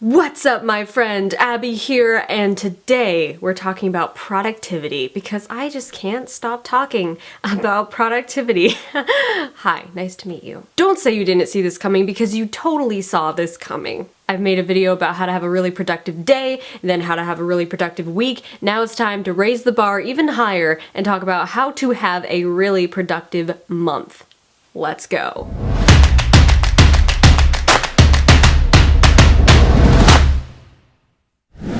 What's up, my friend? Abby here, and today we're talking about productivity because I just can't stop talking about productivity. Hi, nice to meet you. Don't say you didn't see this coming because you totally saw this coming. I've made a video about how to have a really productive day, and then how to have a really productive week. Now it's time to raise the bar even higher and talk about how to have a really productive month. Let's go.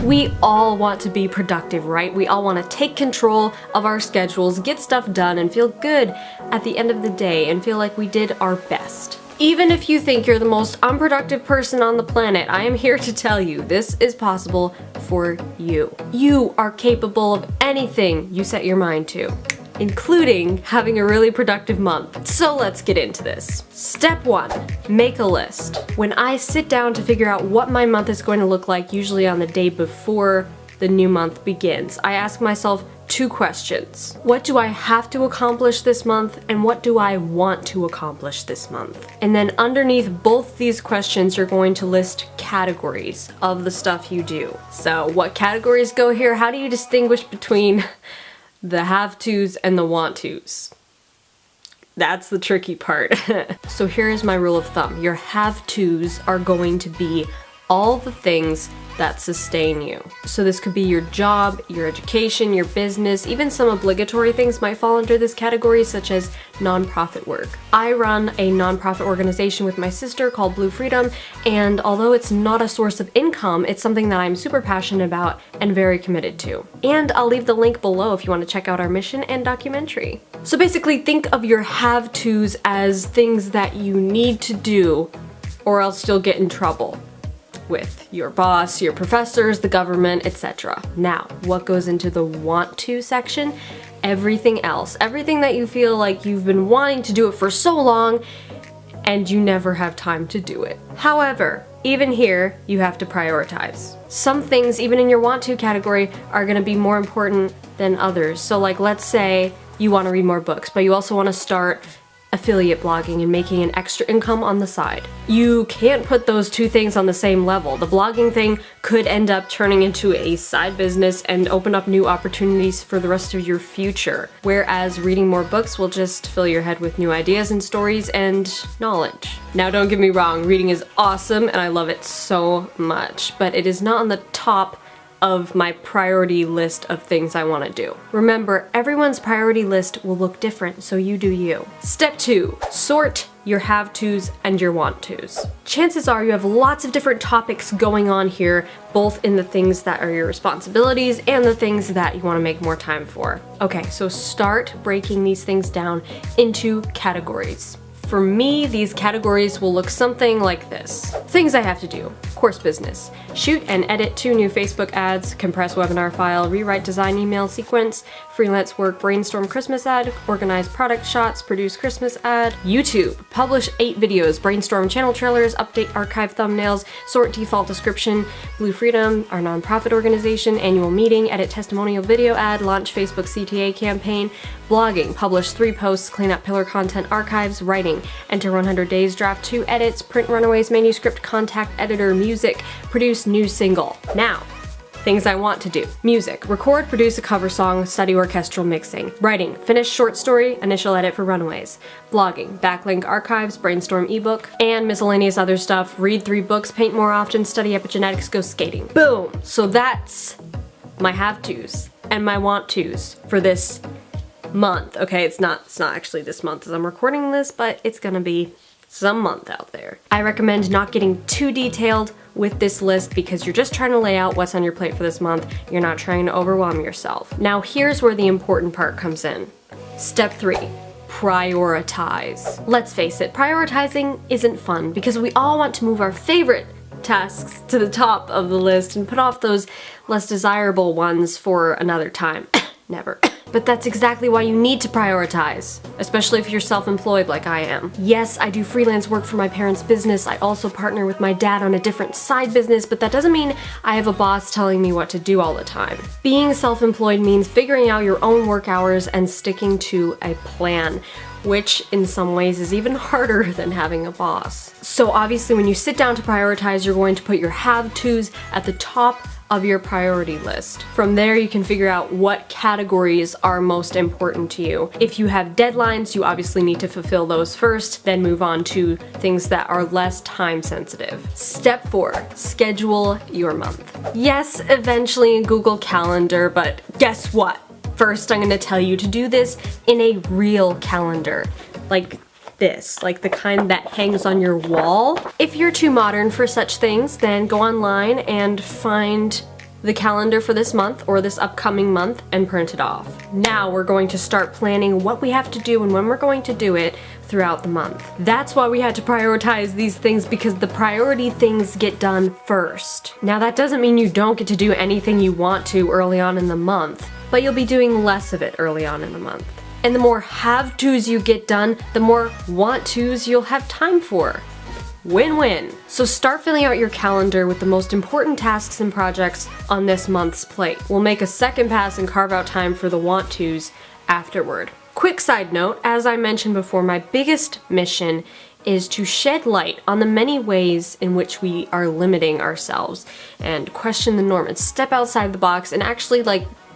We all want to be productive, right? We all want to take control of our schedules, get stuff done, and feel good at the end of the day and feel like we did our best. Even if you think you're the most unproductive person on the planet, I am here to tell you this is possible for you. You are capable of anything you set your mind to, including having a really productive month. So let's get into this. Step 1, make a list. When I sit down to figure out what my month is going to look like, usually on the day before the new month begins, I ask myself 2 questions. What do I have to accomplish this month, and what do I want to accomplish this month? And then underneath both these questions, you're going to list categories of the stuff you do. So what categories go here? How do you distinguish between the have-tos and the want-tos? That's the tricky part. So here's my rule of thumb. Your have-tos are going to be all the things that sustain you. So this could be your job, your education, your business, even some obligatory things might fall under this category, such as nonprofit work. I run a nonprofit organization with my sister called Blue Freedom, and although it's not a source of income, it's something that I'm super passionate about and very committed to. And I'll leave the link below if you want to check out our mission and documentary. So basically, think of your have-tos as things that you need to do or else you'll get in trouble with your boss, your professors, the government, etc. Now, what goes into the want to section? Everything else. Everything that you feel like you've been wanting to do it for so long and you never have time to do it. However, even here, you have to prioritize. Some things, even in your want to category, are gonna be more important than others. So like, let's say you wanna read more books, but you also wanna start affiliate blogging and making an extra income on the side. You can't put those 2 things on the same level. The blogging thing could end up turning into a side business and open up new opportunities for the rest of your future. Whereas reading more books will just fill your head with new ideas and stories and knowledge. Now, don't get me wrong, reading is awesome and I love it so much, but it is not on the top of my priority list of things I want to do. Remember, everyone's priority list will look different, so you do you. Step 2, sort your have-tos and your want-tos. Chances are you have lots of different topics going on here, both in the things that are your responsibilities and the things that you want to make more time for. Okay, so start breaking these things down into categories. For me, these categories will look something like this. Things I have to do. Course business. Shoot and edit 2 new Facebook ads, compress webinar file, rewrite design email sequence, freelance work, brainstorm Christmas ad, organize product shots, produce Christmas ad. YouTube. Publish 8 videos, brainstorm channel trailers, update archive thumbnails, sort default description, Blue Freedom, our nonprofit organization, annual meeting, edit testimonial video ad, launch Facebook CTA campaign, blogging, publish 3 posts, clean up pillar content archives, writing, enter 100 days, draft 2 edits, print Runaways manuscript, contact editor, music, produce new single. Now, things I want to do. Music, record, produce a cover song, study orchestral mixing. Writing, finish short story, initial edit for Runaways. Blogging, backlink archives, brainstorm ebook, and miscellaneous other stuff. Read 3 books, paint more often, study epigenetics, go skating. Boom! So that's my have-tos and my want-tos for this month. Okay, it's not actually this month as I'm recording this, but it's gonna be some month out there. I recommend not getting too detailed with this list because you're just trying to lay out what's on your plate for this month. You're not trying to overwhelm yourself. Now here's where the important part comes in. Step 3, prioritize. Let's face it, prioritizing isn't fun because we all want to move our favorite tasks to the top of the list and put off those less desirable ones for another time. Never. But that's exactly why you need to prioritize, especially if you're self-employed like I am. Yes, I do freelance work for my parents' business. I also partner with my dad on a different side business, but that doesn't mean I have a boss telling me what to do all the time. Being self-employed means figuring out your own work hours and sticking to a plan. which in some ways is even harder than having a boss. So obviously when you sit down to prioritize, you're going to put your have-tos at the top of your priority list. From there, you can figure out what categories are most important to you. If you have deadlines, you obviously need to fulfill those first, then move on to things that are less time sensitive. Step 4, schedule your month. Yes, eventually in Google Calendar, but guess what? First, I'm gonna tell you to do this in a real calendar. Like this, like the kind that hangs on your wall. If you're too modern for such things, then go online and find the calendar for this month or this upcoming month and print it off. Now we're going to start planning what we have to do and when we're going to do it throughout the month. That's why we had to prioritize these things, because the priority things get done first. Now that doesn't mean you don't get to do anything you want to early on in the month, but you'll be doing less of it early on in the month. And the more have-tos you get done, the more want-tos you'll have time for. Win-win. So start filling out your calendar with the most important tasks and projects on this month's plate. We'll make a second pass and carve out time for the want-tos afterward. Quick side note, as I mentioned before, my biggest mission is to shed light on the many ways in which we are limiting ourselves and question the norm and step outside the box and actually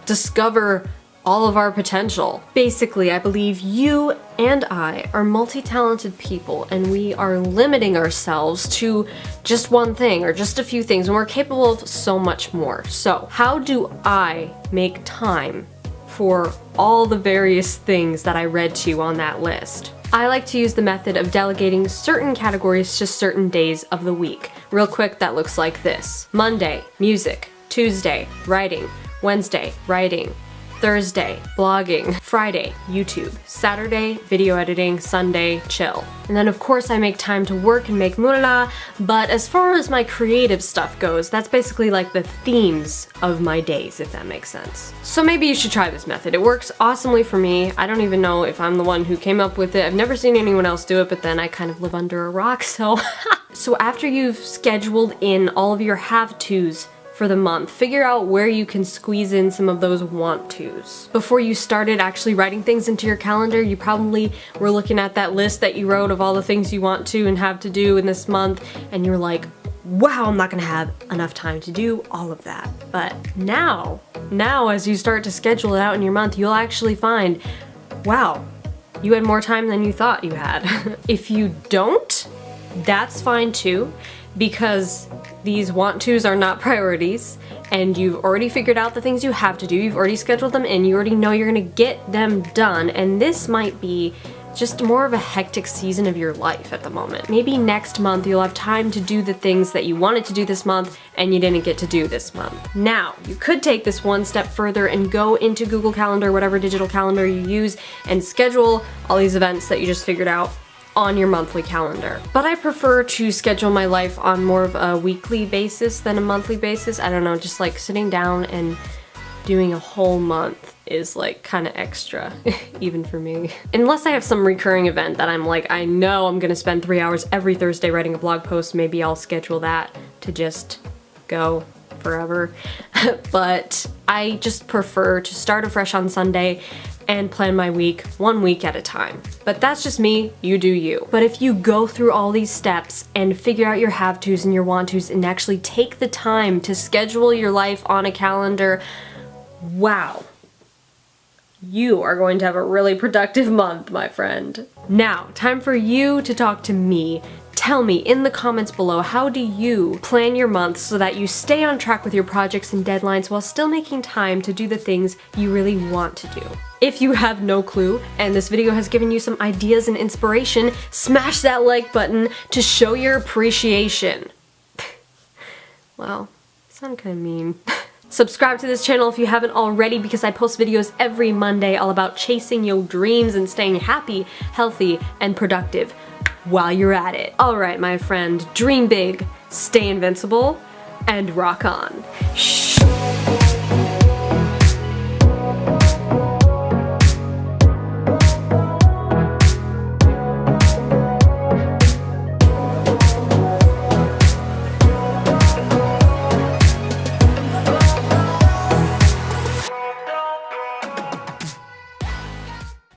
discover all of our potential. Basically, I believe you and I are multi-talented people and we are limiting ourselves to just one thing or just a few things, and we're capable of so much more. So how do I make time for all the various things that I read to you on that list? I like to use the method of delegating certain categories to certain days of the week. Real quick, that looks like this. Monday, music. Tuesday, writing. Wednesday, writing. Thursday, blogging. Friday, YouTube. Saturday, video editing. Sunday, chill. And then of course I make time to work and make moolah, but as far as my creative stuff goes, that's basically like the themes of my days, if that makes sense. So maybe you should try this method. It works awesomely for me. I don't even know if I'm the one who came up with it. I've never seen anyone else do it, but then I kind of live under a rock, so. So after you've scheduled in all of your have-tos for the month, figure out where you can squeeze in some of those want-tos. Before you started actually writing things into your calendar, you probably were looking at that list that you wrote of all the things you want to and have to do in this month, and you're like, wow, I'm not gonna have enough time to do all of that. But now as you start to schedule it out in your month, you'll actually find, wow, you had more time than you thought you had. If you don't, that's fine too, because these want-tos are not priorities, and you've already figured out the things you have to do, you've already scheduled them in, you already know you're gonna get them done, and this might be just more of a hectic season of your life at the moment. Maybe next month you'll have time to do the things that you wanted to do this month and you didn't get to do this month. Now, you could take this one step further and go into Google Calendar, whatever digital calendar you use, and schedule all these events that you just figured out on your monthly calendar. But I prefer to schedule my life on more of a weekly basis than a monthly basis. I don't know, just like sitting down and doing a whole month is like kind of extra, even for me. Unless I have some recurring event that I'm like, I know I'm gonna spend 3 hours every Thursday writing a blog post, maybe I'll schedule that to just go forever. But I just prefer to start afresh on Sunday and plan my week 1 week at a time. But that's just me, you do you. But if you go through all these steps and figure out your have-tos and your want-tos and actually take the time to schedule your life on a calendar, wow, you are going to have a really productive month, my friend. Now, time for you to talk to me. Tell me in the comments below, how do you plan your month so that you stay on track with your projects and deadlines while still making time to do the things you really want to do? If you have no clue and this video has given you some ideas and inspiration, smash that like button to show your appreciation. Well, sound kind of mean. Subscribe to this channel if you haven't already, because I post videos every Monday all about chasing your dreams and staying happy, healthy, and productive while you're at it. Alright, my friend, dream big, stay invincible, and rock on.